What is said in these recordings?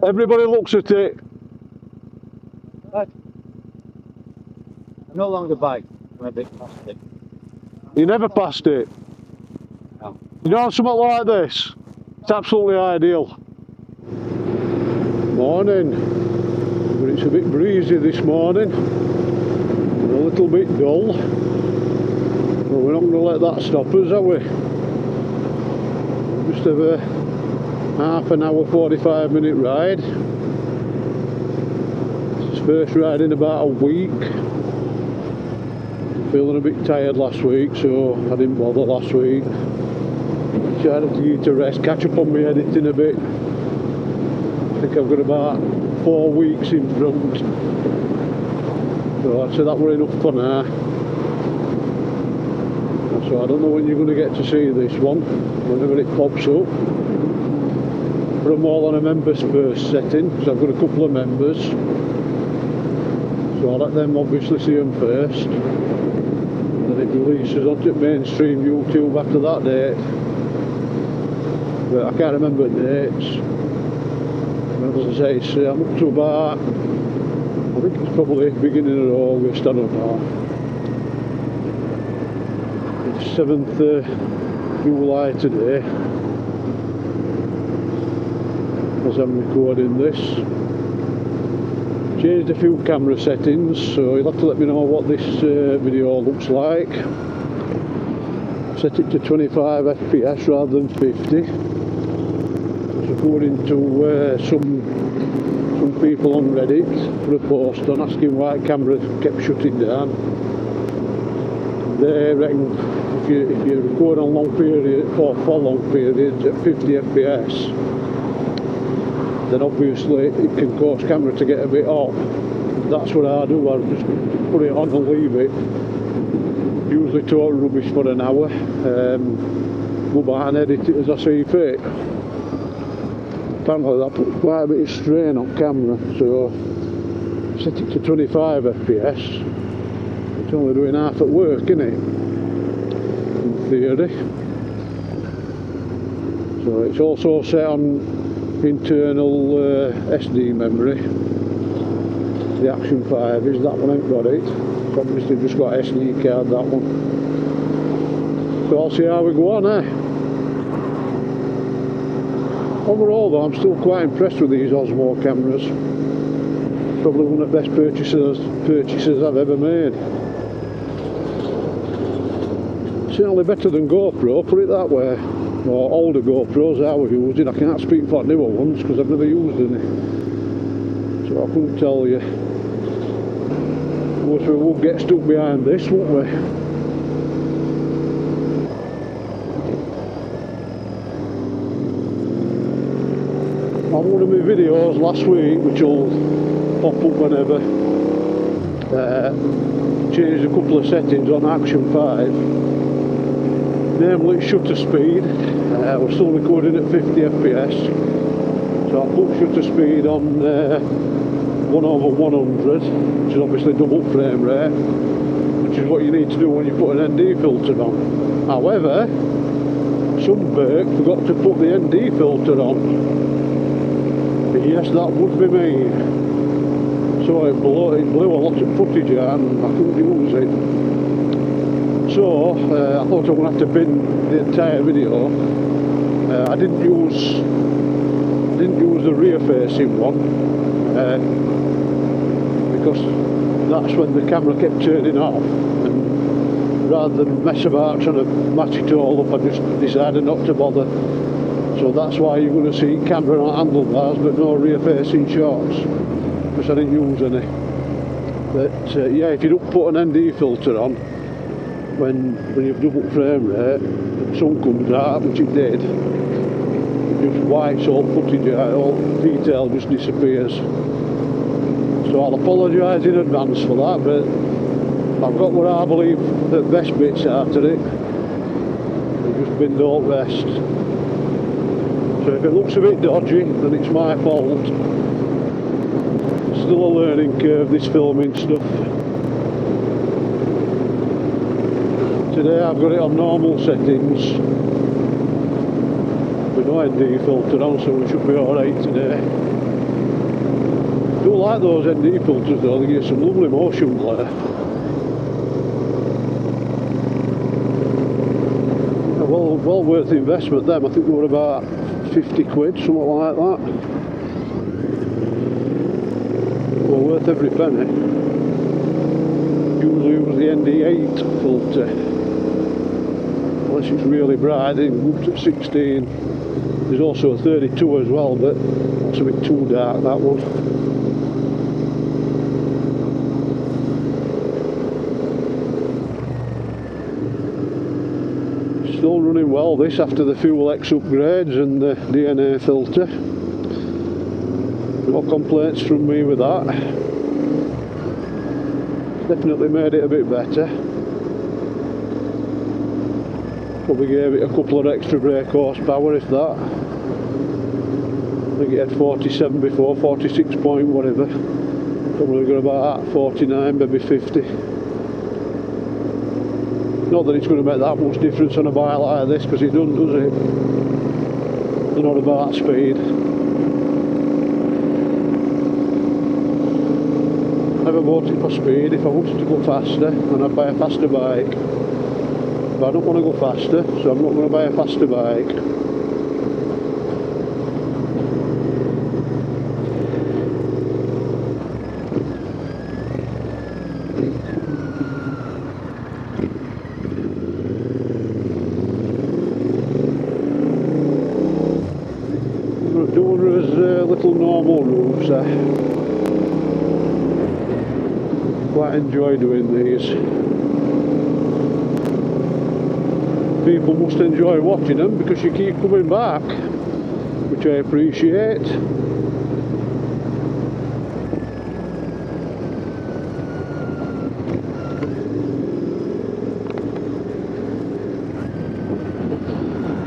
Everybody looks at it. But I no longer bike when I bit past it. You never passed it. No. You know, something like this, it's absolutely ideal. Morning. But it's a bit breezy this morning. A little bit dull. But we're not going to let that stop us, are we? Just have a half an hour, 45-minute ride. It's his first ride in about a week. Feeling a bit tired last week, so I didn't bother last week. Decided to need to rest, catch up on my editing a bit. I think I've got about 4 weeks in front. So I'd say that were enough for now. So I don't know when you're going to get to see this one, whenever it pops up. But I'm all on a members first setting, because I've got a couple of members. So I'll let them obviously see them first. Then it releases onto mainstream YouTube after that date. But I can't remember the dates. But as I say, I'm up to about, I think it's probably beginning of August, I don't know. It's 7th July today, as I'm recording this. Changed a few camera settings, so you'll have to let me know what this video looks like. Set it to 25 FPS rather than 50. So according to some people on Reddit for a post on asking why camera kept shutting down. They reckon if you record on long period or for long periods at 50 FPS, then obviously it can cause camera to get a bit hot. That's what I do. I just put it on and leave it. Usually total rubbish for an hour. Go back and edit it as I see fit. Apparently that puts quite a bit of strain on camera, so set it to 25 FPS. It's only doing half at work, isn't it? In theory. So it's also set on internal SD memory. The Action 5 is, that one ain't got it. It's obviously just got SD card, that one. So I'll see how we go on, eh? Overall though, I'm still quite impressed with these Osmo cameras. Probably one of the best purchases I've ever made. Certainly better than GoPro, put it that way. Or older GoPros I was using. I can't speak for newer ones because I've never used any. So I couldn't tell you. Of course we would get stuck behind this, wouldn't we? On one of my videos last week, which will pop up whenever, changed a couple of settings on Action 5. Namely shutter speed. We're still recording at 50 FPS. So I put shutter speed on 1/100, which is obviously double frame rate, which is what you need to do when you put an ND filter on. However, some Burke forgot to put the ND filter on. But yes, that would be me. So it blew a lot of footage out and I couldn't use it. So I thought I would have to bin the entire video. I didn't use the rear facing one because that's when the camera kept turning off, and rather than mess about trying to match it all up, I just decided not to bother. So that's why you're going to see camera on handlebars but no rear facing shots, because I didn't use any. But yeah, if you don't put an ND filter on when you've double frame rate, the sun comes out, which it did, it just wipes all footage out, all detail just disappears. So I'll apologise in advance for that, but I've got what I believe the best bits out of it. I've just been don't rest. So if it looks a bit dodgy, then it's my fault. It's still a learning curve, this filming stuff. Today I've got it on normal settings with no ND filter on, so we should be alright today. Do like those ND filters though, they give you some lovely motion glare. Well worth the investment them. I think they were about 50 quid, something like that. Well worth every penny. Usually use the ND8 filter. Unless it's really bright, then go up to 16. There's also a 32 as well, but that's a bit too dark, that one. Still running well this after the Fuel X upgrades and the DNA filter. No complaints from me with that. Definitely made it a bit better. Probably gave it a couple of extra brake horsepower if that. I think it had 47 before, 46 point whatever. Probably got about 49, maybe 50. Not that it's going to make that much difference on a bike like this, because it doesn't, does it? They're not about speed. Never bought it for speed. If I wanted to go faster, then I'd buy a faster bike. But I don't want to go faster, so I'm not going to buy a faster bike. Little normal roofs. Quite enjoy doing these. People must enjoy watching them because you keep coming back, which I appreciate.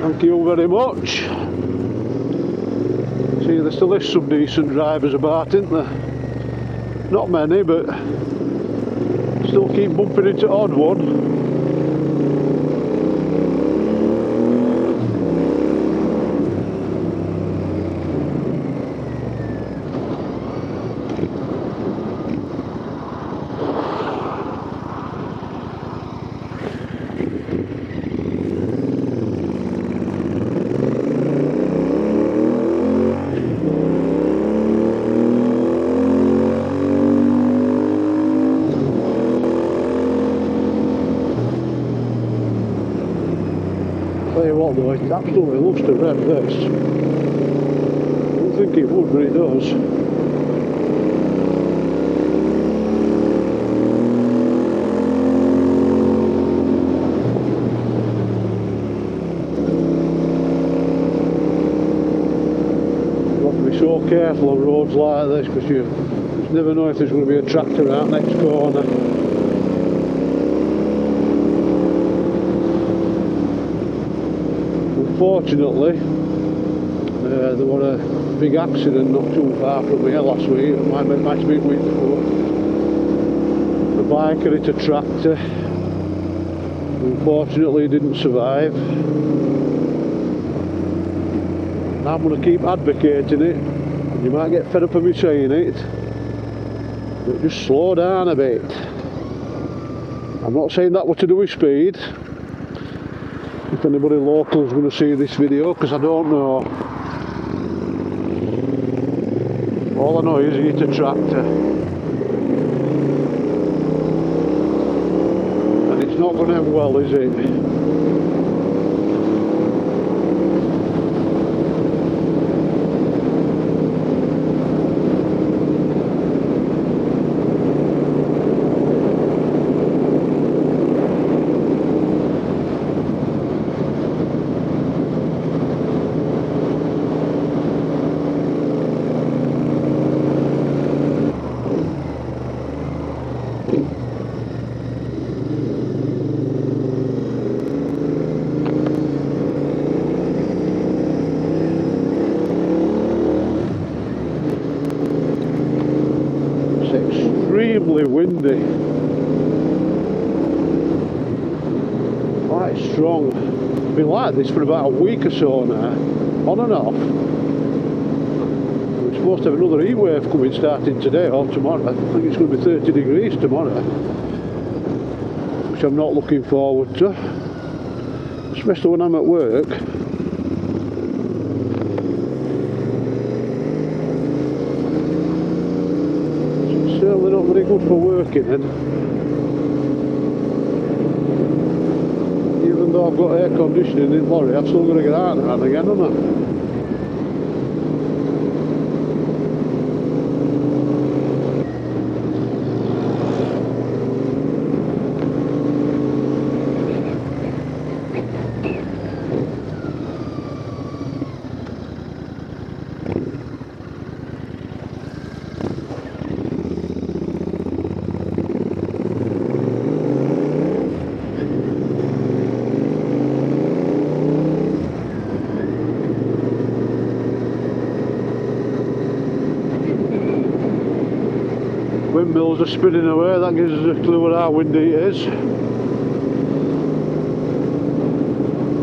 Thank you very much. See, there still is some decent drivers about, isn't there? Not many, but still keep bumping into odd one. Tell you what though, it absolutely loves to rev this. I don't think it would, but it does. You've got to be so careful on roads like this because you just never know if there's going to be a tractor out next corner. Unfortunately, there was a big accident not too far from here last week. It might be week before. The biker hit a tractor. Unfortunately, he didn't survive. And I'm going to keep advocating it. You might get fed up of me saying it, but just slow down a bit. I'm not saying that was to do with speed. If anybody local is going to see this video, because I don't know. All I know is he hit a tractor. And it's not going to end well, is it? Extremely windy, quite strong. It's been like this for about a week or so now, on and off. It's supposed to have another heat wave coming starting today or tomorrow. I think it's going to be 30 degrees tomorrow, which I'm not looking forward to, especially when I'm at work. It's certainly not very good for working in. Even though I've got air conditioning in lorry, I've still got to get out now and again, haven't I? Windmills are spinning away, that gives us a clue of how windy it is.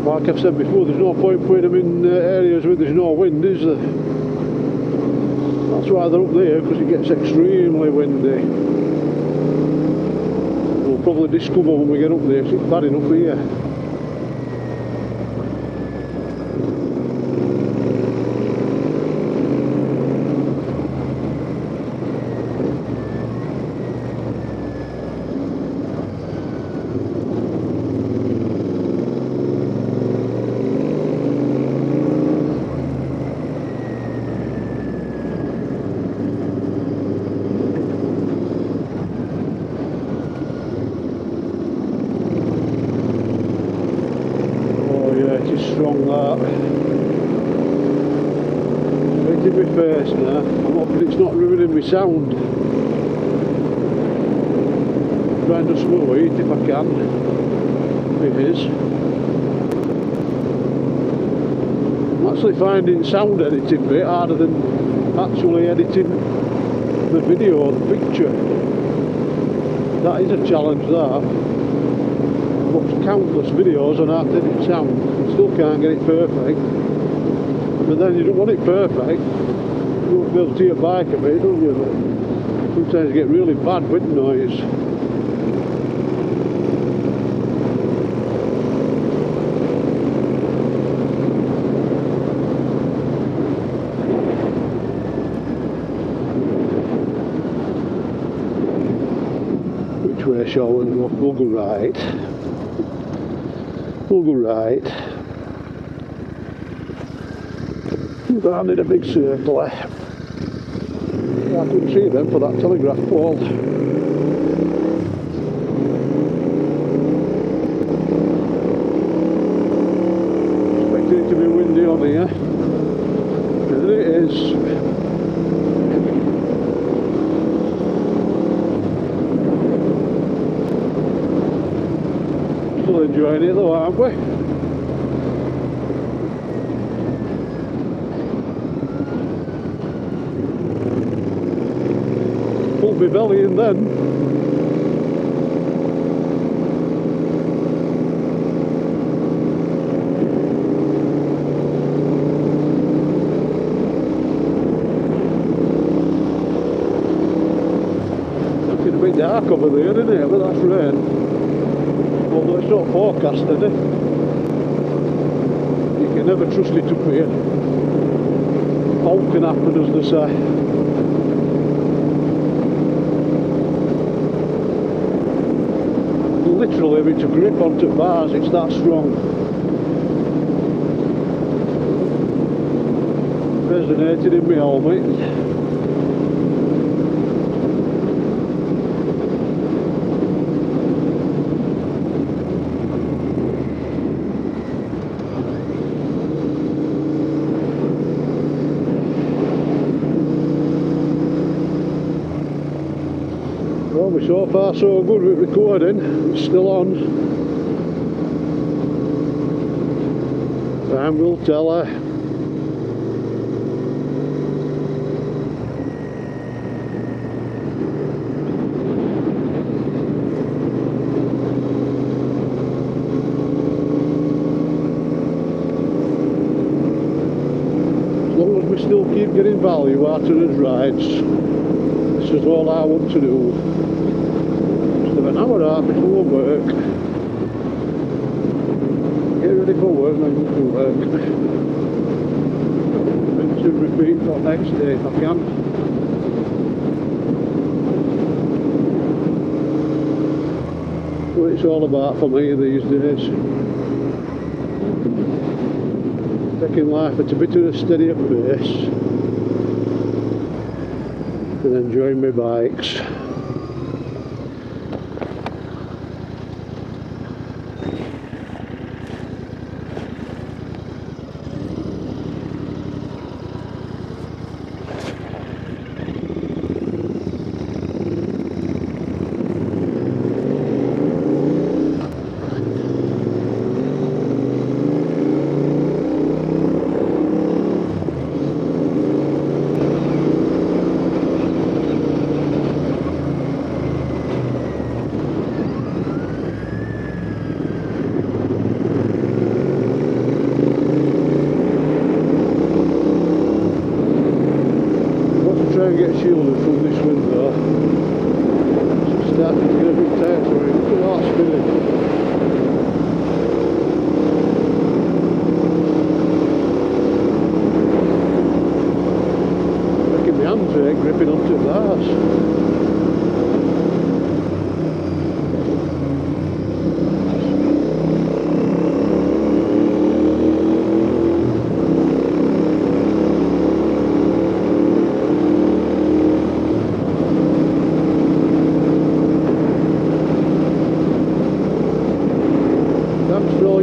Like I've said before, there's no point putting them in areas where there's no wind, is there? That's why they're up there, because it gets extremely windy. We'll probably discover when we get up there, 'cause it's bad enough here. Strong that. Right in my face now. I'm hoping it's not ruining my sound. Trying to slow it if I can. It is. I'm actually finding sound editing a bit harder than actually editing the video or the picture. That is a challenge, that. I've watched countless videos on how to edit sound. Still can't get it perfect, but then you don't want it perfect. You won't be able to your bike a bit, don't you? But sometimes you get really bad wind noise. Which way shall we go? We'll go right. We'll go right. Down in a big circle there. Yeah, I couldn't see them for that telegraph pole. Expecting it to be windy on here. And it is. Still enjoying it though, aren't we? Pulled my belly in then. Looking a bit dark over there, isn't it? But that's rain. Although it's not forecast, is it? You can never trust it up here. All can happen, as they say. Literally having to grip onto bars, it's that strong. Resonated in my helmet. Well, we're so far so good with recording. It's still on. Time will tell her. As long as we still keep getting value out of his rides. This is all I want to do. Just have an hour out before work. Get ready for work and go to work. Rinse and repeat for next day if I can. What it's all about for me these days. Taking life at a bit of a steadier pace and enjoying my bikes. Try and get shielded from this window. It's starting to get a bit tight for it. Look at that spinning. Making my hands ache gripping onto the bars.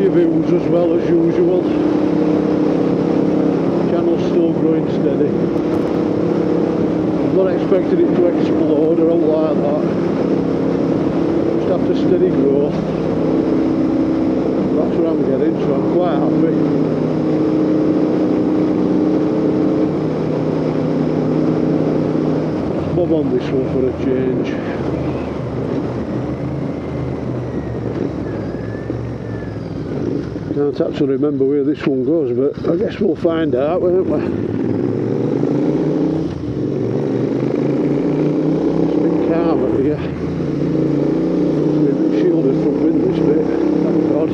Views as well as usual. Channel's still growing steady. I'm not expecting it to explode or anything like that. Just have to steady growth. That's what I'm getting, so I'm quite happy. Let's bob on this one for a change. I can't actually remember where this one goes, but I guess we'll find out, won't we? It's a bit calm up here. It's a bit shielded from wind this bit, thank God.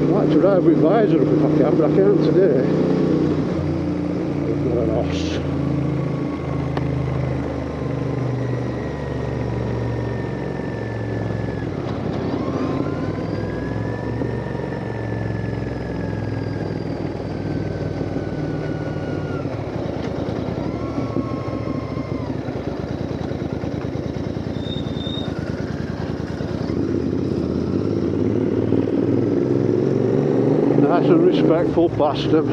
I'd like to ride with visor up if I can, but I can't today. What an arse. Nice and respectful past them.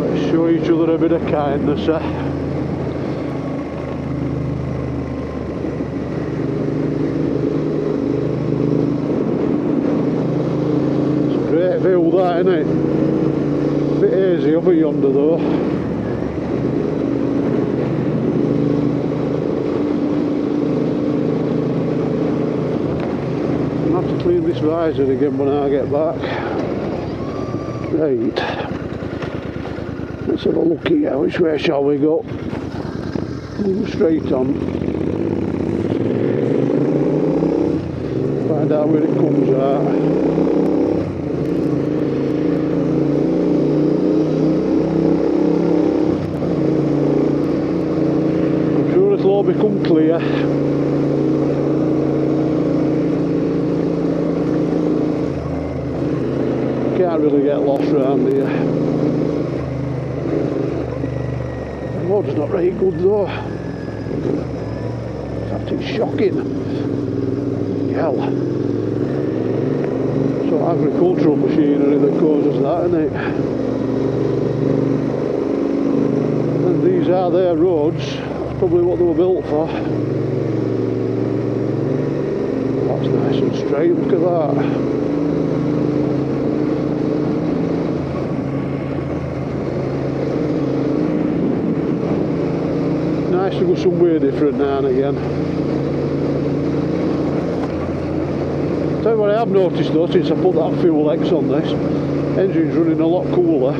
Let's show each other a bit of kindness, eh? It's a great view that, isn't it? A bit hazy over yonder though. Clean this visor again when I get back. Right, let's have a look here. Which way shall we go? Straight on. Find out where it comes out. I'm sure it'll all become clear. Can't really get lost around here. The road's not very good though. In fact, it's shocking. Hell. So agricultural machinery that causes that, isn't it? And these are their roads. That's probably what they were built for. That's nice and straight, look at that. Nice to go somewhere different now and again. have noticed though, since I put that fuel X on this, engine's running a lot cooler.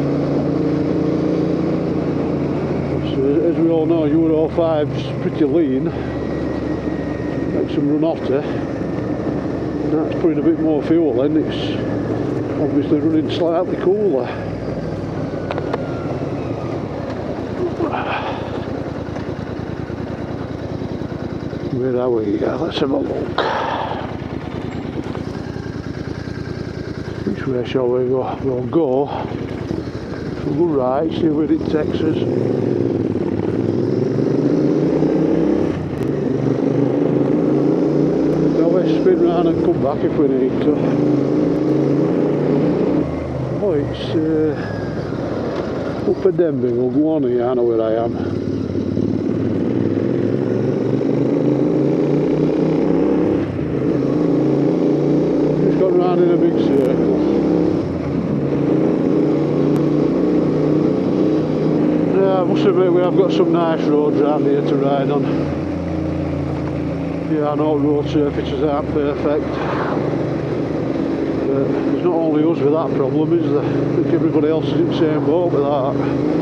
So, as we all know, Euro 5's pretty lean, makes them run hotter. That's putting a bit more fuel in, it's obviously running slightly cooler. Where are we? Let's have a look. Which way shall we go? We'll go right, see where it takes us. Now we'll spin round and come back if we need to. Oh, it's up at Denby. We'll go on here, I know where I am. Just got round in a big circle. Yeah, I must admit we have got some nice roads around here to ride on. Yeah, I know road surfaces aren't perfect. There's not only us with that problem, is there? I think everybody else is in the same boat with that.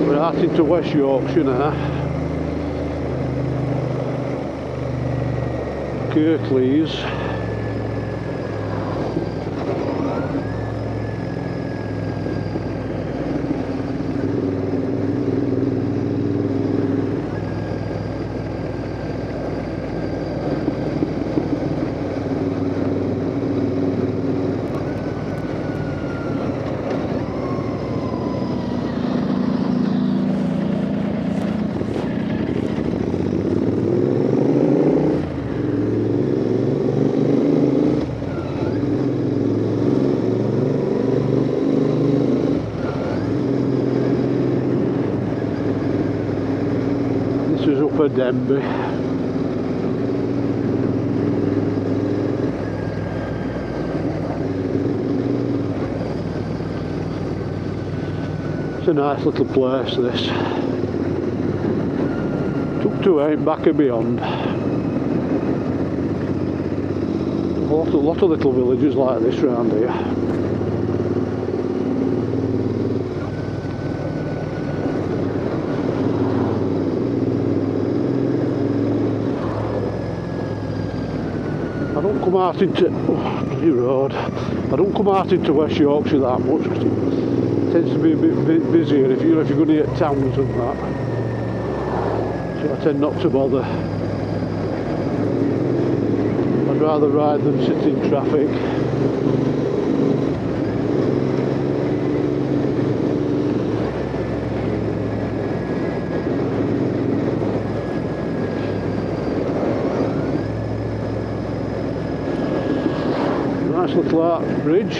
We're out into West Yorkshire now. Kirklees. This is up at Denby. It's a nice little place, this. Took to 8 back and beyond. A lot of little villages like this round here. I don't come out into bloody road. I don't come out into West Yorkshire that much because it tends to be a bit busier if you're going to get towns and that. So I tend not to bother. I'd rather ride than sit in traffic. Nice little arch bridge.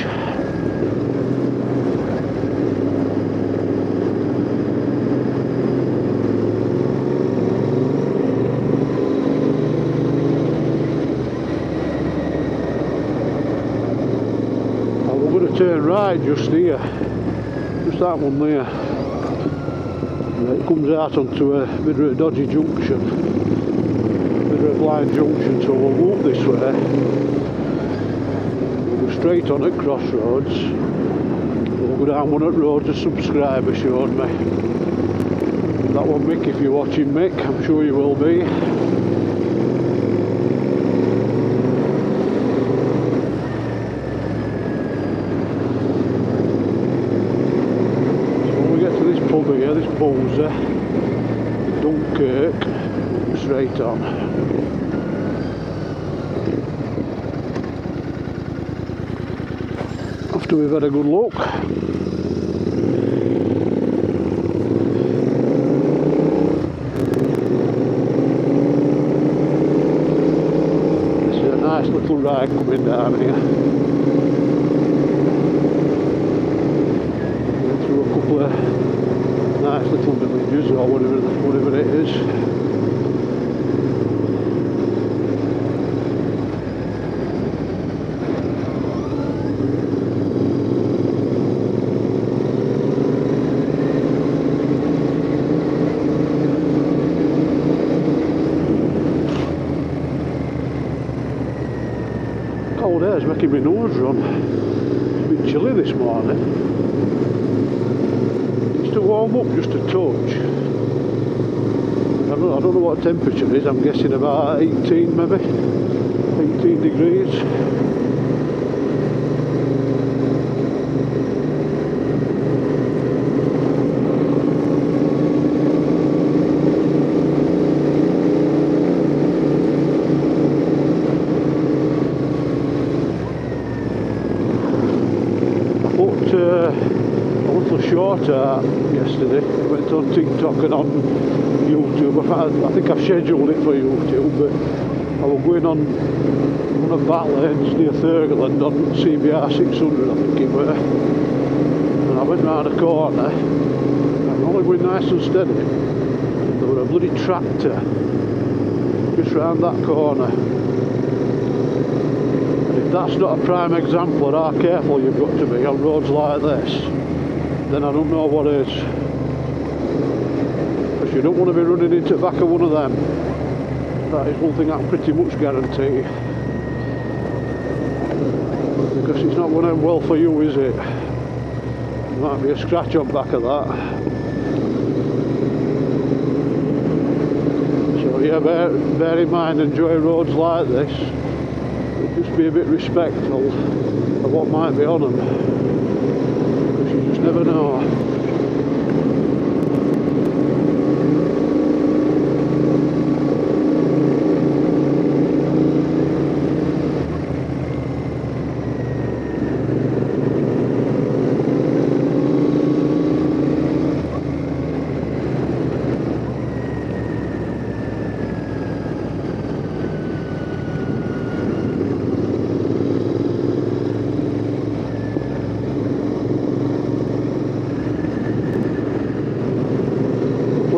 And we're going to turn right just here. Just that one there. And it comes out onto a bit of a dodgy junction. A bit of a blind junction, so we'll go up this way. Straight on at Crossroads. We'll go down one at road a subscriber showed me. That one, Mick, if you're watching, Mick, I'm sure you will be. So when we get to this pub here, this Bowser, Dunkirk, straight on. After we've had a good look. This is a nice little ride coming down here. Going through a couple of nice little villages or whatever it is. cold air is making my nose run. It's a bit chilly this morning. It's to warm up just a touch. I don't know what temperature it is. I'm guessing about 18 maybe. 18 degrees. A little shorter yesterday. I went on TikTok and on YouTube. I think I've scheduled it for YouTube, but I was going on one of back lanes near Thurgoland on CBR 600, I think it were, and I went round a corner. I'm only going nice and steady. There was a bloody tractor just round that corner. That's not a prime example of how careful you've got to be on roads like this, then I don't know what is. Because you don't want to be running into the back of one of them. That is one thing I can pretty much guarantee. Because it's not going to end well for you, is it? There might be a scratch on the back of that. So yeah, bear in mind, enjoy roads like this. Just be a bit respectful of what might be on them, because you just never know.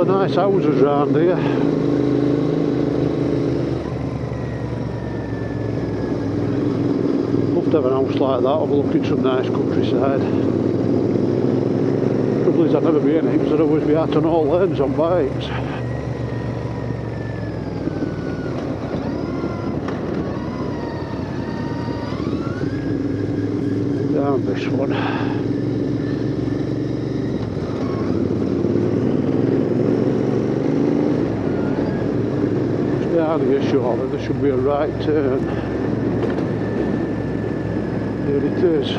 Nice houses round here. Love to have a house like that overlooking some nice countryside. The trouble is I'd never be in it because I'd always be out on all lanes on bikes. Down this one. Down here shortly, there should be a right turn. There it is.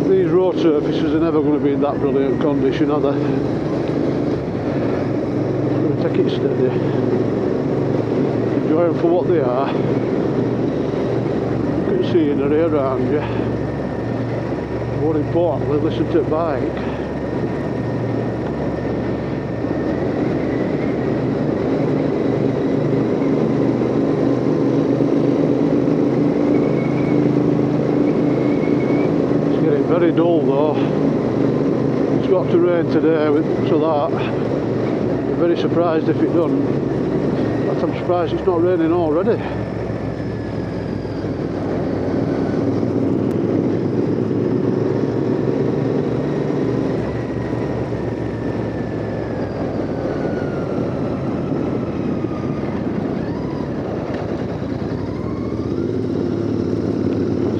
These road surfaces are never going to be in that brilliant condition, are they? I'm going to take it steady. Enjoy them for what they are. Scenery around you. More importantly, listen to the bike. It's getting very dull though. It's got to rain today, so that I'm very surprised if it doesn't. But I'm surprised it's not raining already.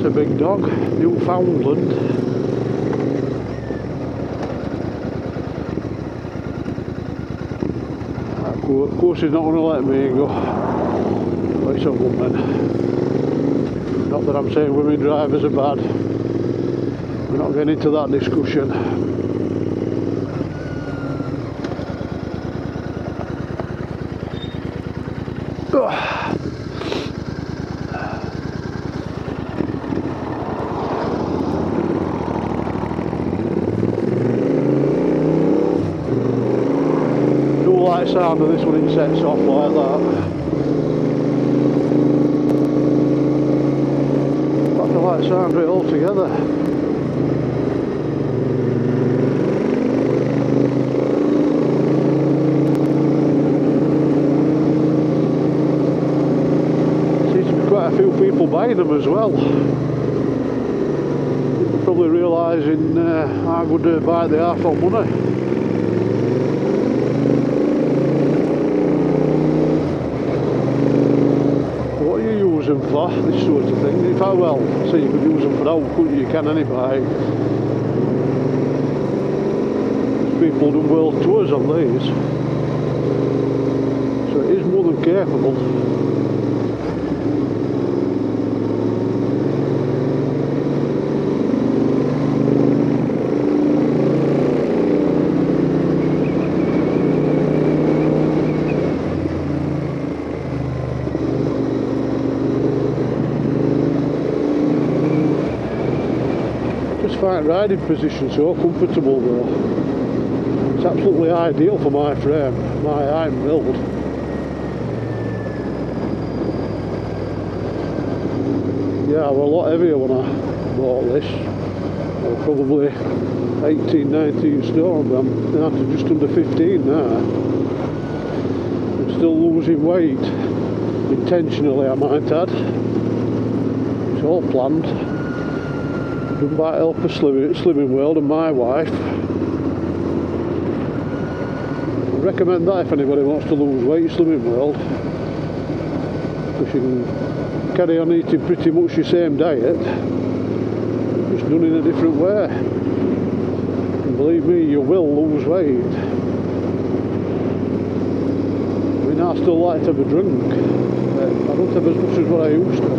A big dog, Newfoundland. Of course he's not going to let me go, but it's a woman. Not that I'm saying women drivers are bad, we're not getting into that discussion. Sound of this when it sets off like that. I don't like the sound of it altogether. Seems to be quite a few people buying them as well. probably realising I would buy the half on money. What are you using for, this sort of thing? If I, well, so you could use them for out, couldn't you? You can any bike. People do world tours on these, so it is more than capable. Just find riding position so comfortable though. It's absolutely ideal for my frame, my iron build. Yeah, I was a lot heavier when I bought this. I was probably 18, 19 stone, but I'm down to just under 15 now. I'm still losing weight, intentionally I might add. It's all planned. Done by help of Slimming World and my wife. I recommend that if anybody wants to lose weight, Slimming World, because you can carry on eating pretty much the same diet, just done in a different way, and believe me, you will lose weight. I mean, I still like to have a drink, but I don't have as much as what I used to,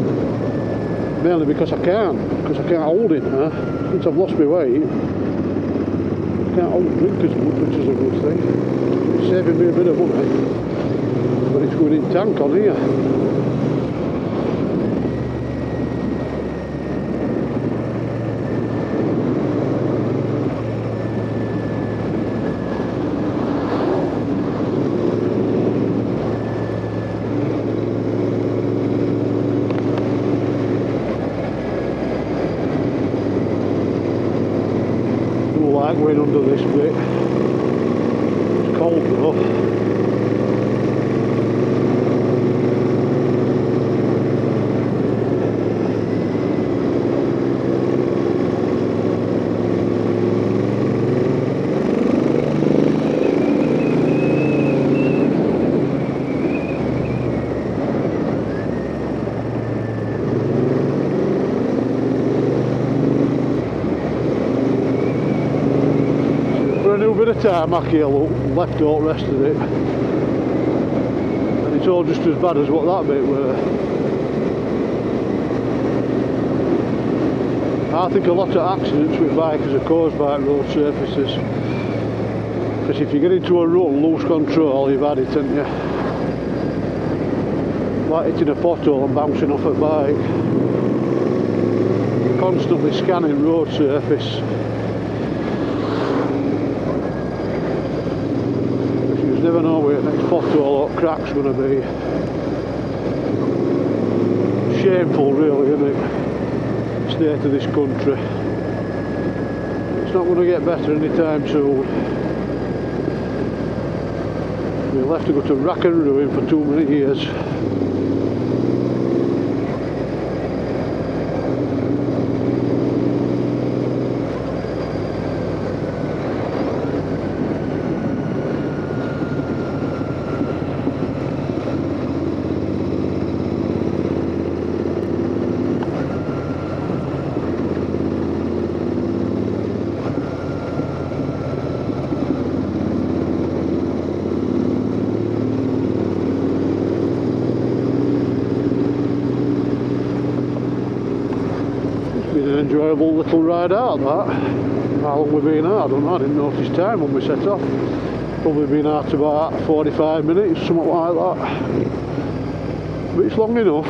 mainly because I can't hold it now. Since I've lost my weight, I can't hold drink as much, which is a good thing. It's saving me a bit of money, but it's going in tank on here. I don't like going under this bit. It's cold though. A new bit of tarmac here, look, left out the rest of it, and it's all just as bad as what that bit were. I think a lot of accidents with bikers are caused by road surfaces, because if you get into a rut and lose control, you've had it, haven't you? Like hitting a pothole and bouncing off a bike. You're constantly scanning road surface. You never know where the next pothole or crack's going to be. Shameful really, isn't it? State of this country. It's not going to get better anytime soon. We'll have to go to rack and ruin for too many years. An enjoyable little ride out, that. How long we've been out, I don't know, I didn't notice time when we set off. Probably been out about 45 minutes, something like that. But it's long enough.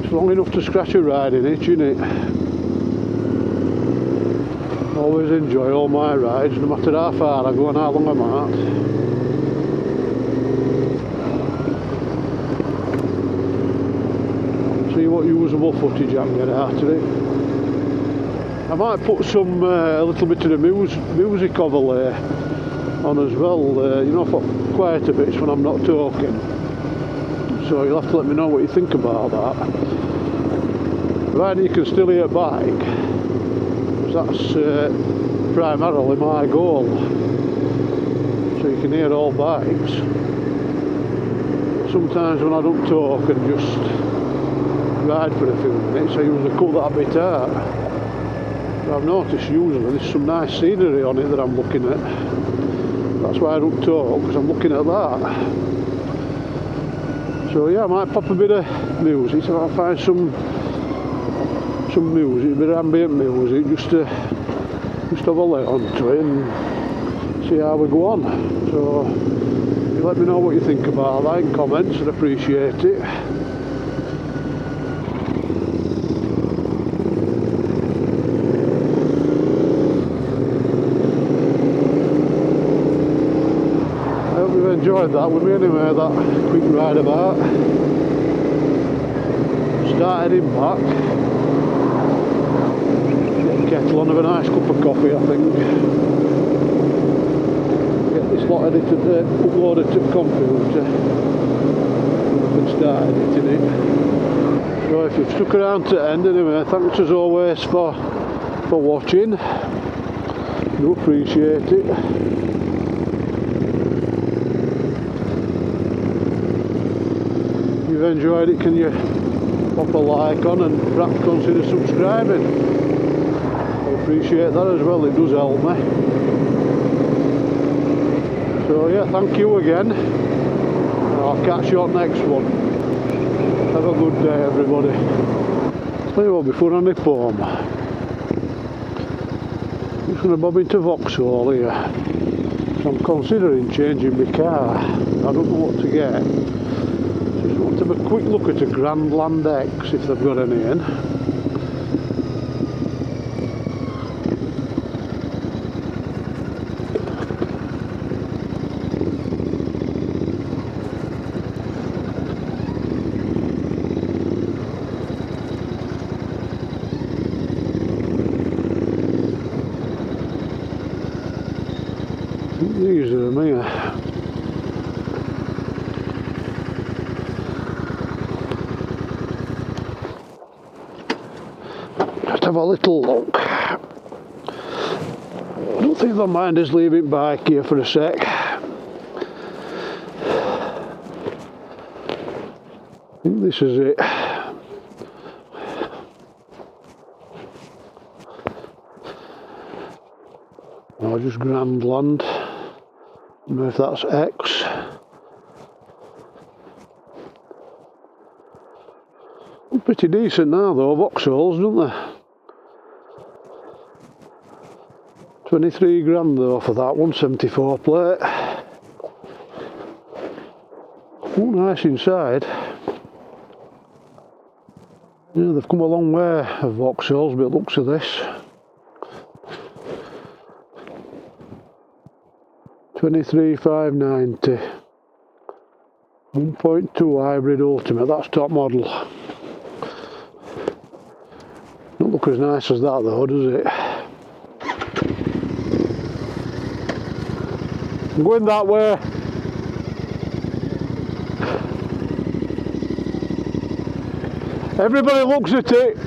It's long enough to scratch a riding itch, isn't it? Always enjoy all my rides, no matter how far I go and how long I'm out. See what usable footage I can get out of it. I might put some a little bit of the music overlay on as well, you know, for quieter bits when I'm not talking, So you'll have to let me know what you think about that. Provided you can still hear bike, because that's primarily my goal. So you can hear all bikes. Sometimes when I don't talk and just ride for a few minutes, I usually cut that bit out. But I've noticed usually there's some nice scenery on it that I'm looking at. That's why I don't talk, because I'm looking at that. So yeah, I might pop a bit of music, so I'll find some music, a bit of ambient music, just have a let onto it and see how we go on. So you let me know what you think about that in comments, I'd appreciate it. I hope you've enjoyed that with me anyway, that quick ride about. Start heading back. Get the kettle on, have a nice cup of coffee, I think. Get this lot edited, uploaded to the computer. And I can start editing it. So if you've stuck around to the end anyway, thanks as always for watching. Do appreciate it. If you've enjoyed it, can you pop a like on and perhaps consider subscribing? I appreciate that as well, it does help me. So yeah, thank you again. I'll catch you on next one. Have a good day everybody. Tell you what, before I nip home, I'm just going to bob into Vauxhall here. So I'm considering changing my car. I don't know what to get. Just want to have a quick look at a Grandland X if they've got any in. These are them here. Just have a little look. I don't think they'll mind us leaving bike here for a sec. I think this is it. Oh, just Grandland. I don't know if that's X. Pretty decent now though, Vauxhalls, don't they? 23 grand though for that one, 74 plate. Oh, nice inside. Yeah, they've come a long way of Vauxhalls, but it looks at this. 23,590. 1.2 hybrid ultimate, that's top model. Don't look as nice as that though, does it? I'm going that way. Everybody looks at it.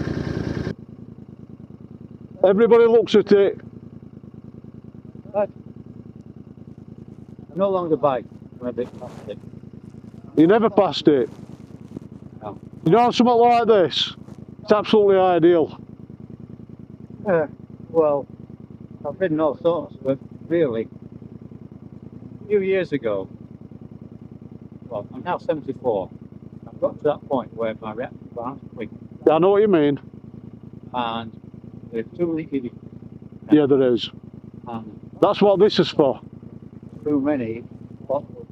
Everybody looks at it. Right. I'm no longer bike. I'm a bit past it. You never passed it. No. You know, something like this, it's absolutely ideal. Well, I've ridden all sorts, but really, a few years ago, well, I'm now 74. I've got to that point where my reactions aren't quick, I know what you mean. and there's too many idiots, Yeah, there is. and That's what this is for. too many bottles.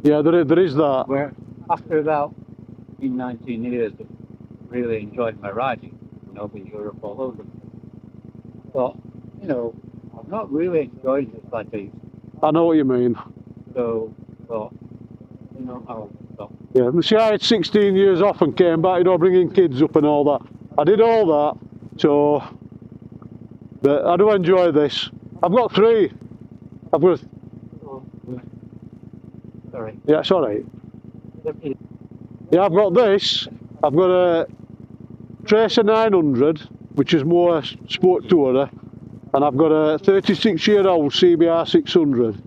Yeah, there is that. Where after about 19 years of really enjoying my riding, over Europe all over, I thought, you know, I'm not really enjoying this like I used to. I know what you mean. So, thought, you know, I'll stop. Yeah, see, I had 16 years off and came back, you know, bringing kids up and all that. I did all that, so, but I do enjoy this. I've got 3. I've got, Oh, sorry. yeah, it's alright. Yeah, I've got this. I've got a Tracer 900, which is more sport tourer, and I've got a 36-year-old CBR 600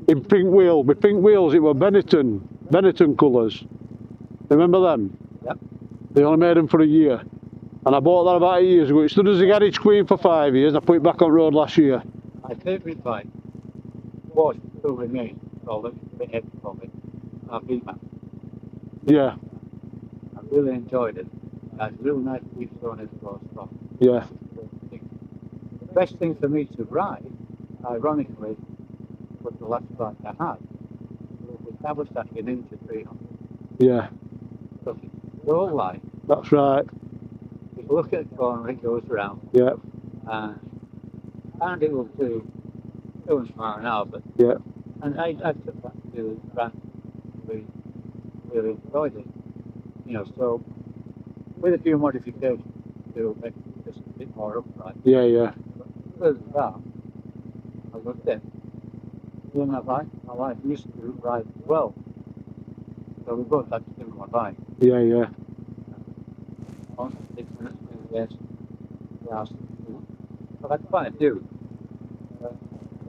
in pink wheel. With pink wheels, it were Benetton colours. Remember them? Yep. They only made them for a year. And I bought that about 8 years ago. It stood as a garage queen for 5 years, and I put it back on road last year. My favourite bike was still remains, although it's a bit heavy for me. I beat man. Yeah, I really enjoyed it. It had real nice beats on it for stuff. yeah, The best thing for me to ride, ironically, was the last bike I had. Was the Kawasaki Ninja 300. yeah, Because it's so light. that's right. If you look at the corner, it goes round. Yeah, And it will do 200 miles an hour, but yeah, and I took that to France. We really enjoyed it. You know, so with a few modifications to make it just a bit more upright. yeah, yeah. But other than that, I loved it. Then my wife used to ride as well. So we both had to do my bike. Yeah, yeah. On 6 minutes, yes. Last. But I quite a few.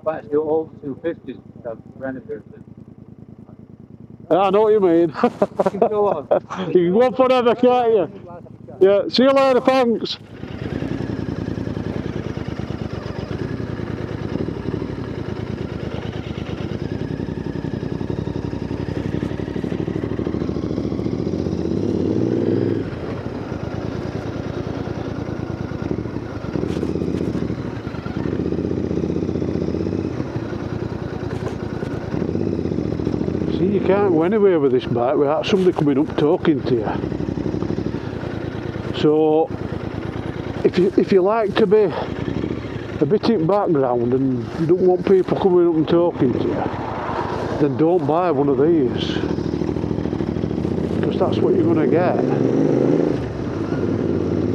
Quite a few old 250s that renovated. I know what you mean. You can go on. You can go on forever, can't you? Yeah, see you later, thanks. See, you can't go anywhere with this bike without somebody coming up talking to you. So, if you like to be a bit in background and you don't want people coming up and talking to you, then don't buy one of these. Because that's what you're going to get.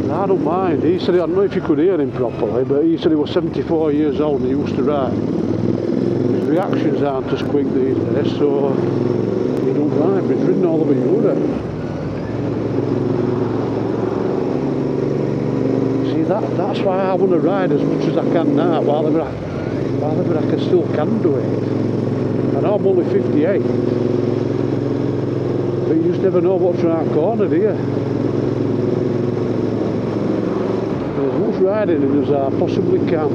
And I don't mind. He said, I don't know if you could hear him properly, but he said he was 74 years old and he used to ride. His reactions aren't as quick these days, so he don't ride, but he's ridden all over Europe. See, that's why I want to ride as much as I can now, while ever I can still can do it. I know I'm only 58, but you just never know what's around the corner, do you? As much riding in as I possibly can.